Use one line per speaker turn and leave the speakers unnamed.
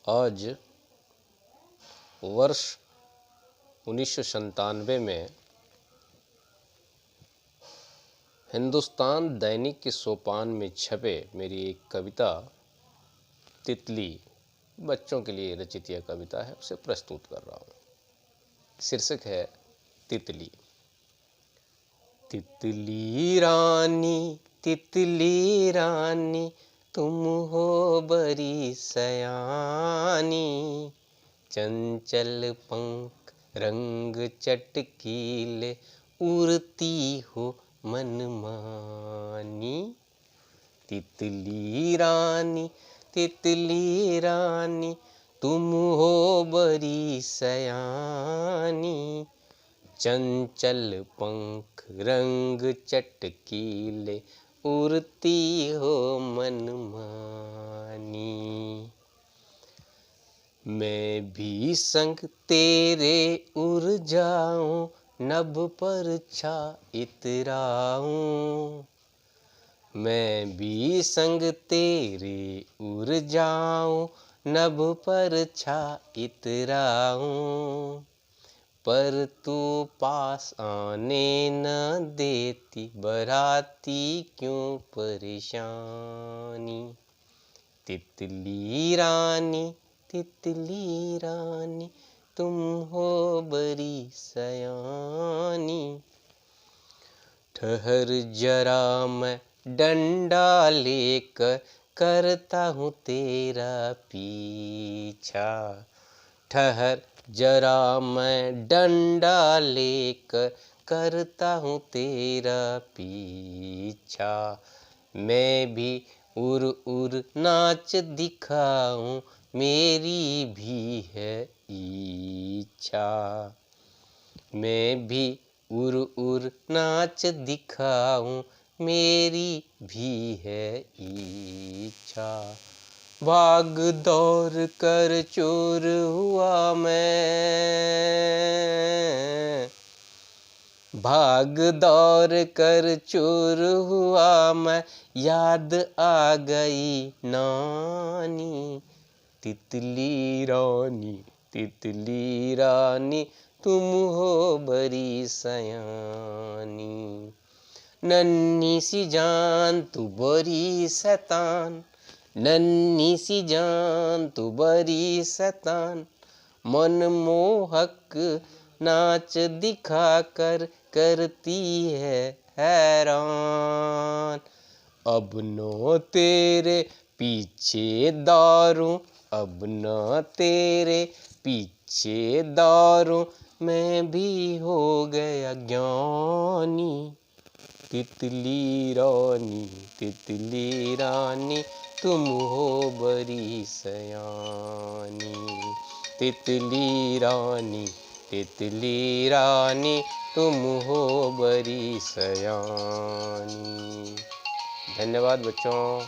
आज वर्ष 1997 में हिंदुस्तान दैनिक के सोपान में छपे मेरी एक कविता तितली, बच्चों के लिए रचित यह कविता है, उसे प्रस्तुत कर रहा हूँ। शीर्षक है तितली। तितली रानी तुम हो बड़ी सयानी, चंचल पंख रंग चटकीले उड़ती हो मनमानी। तितली रानी तुम हो बड़ी सयानी, चंचल पंख रंग चटकीले उड़ती हो मनमानी। मैं भी संग तेरे उड़ जाऊं, नभ पर छा इतराऊं। मैं भी संग तेरे उड़ जाऊं, नभ पर छा इतराऊं। पर तू पास आने न देती, बढ़ाती क्यों परेशानी। तितली रानी तुम हो बड़ी सयानी। ठहर जरा मैं डंडा लेकर करता हूँ तेरा पीछा। ठहर जरा मैं डंडा लेकर करता हूँ तेरा पीछा। मैं भी उड़ नाच दिखाऊं, मेरी भी है इच्छा। मैं भी उड़ नाच दिखाऊं, मेरी भी है इच्छा। भाग दौड़ कर चोर हुआ मैं, भाग दौड़ कर चोर हुआ मैं, याद आ गई नानी। तितली रानी तुम हो बड़ी सयानी। नन्ही सी जान तू बड़ी शैतान, नन्ही सी जान तू बड़ी शैतान, मनमोहक नाच दिखा कर करती है हैरान। अब न तेरे पीछे दौड़ूं, अब न तेरे पीछे दौड़ूं, मैं भी हो गया ज्ञानी। तितली रानी तुम हो बड़ी सयानी। तितली रानी तुम हो बड़ी सयानी। धन्यवाद बच्चों।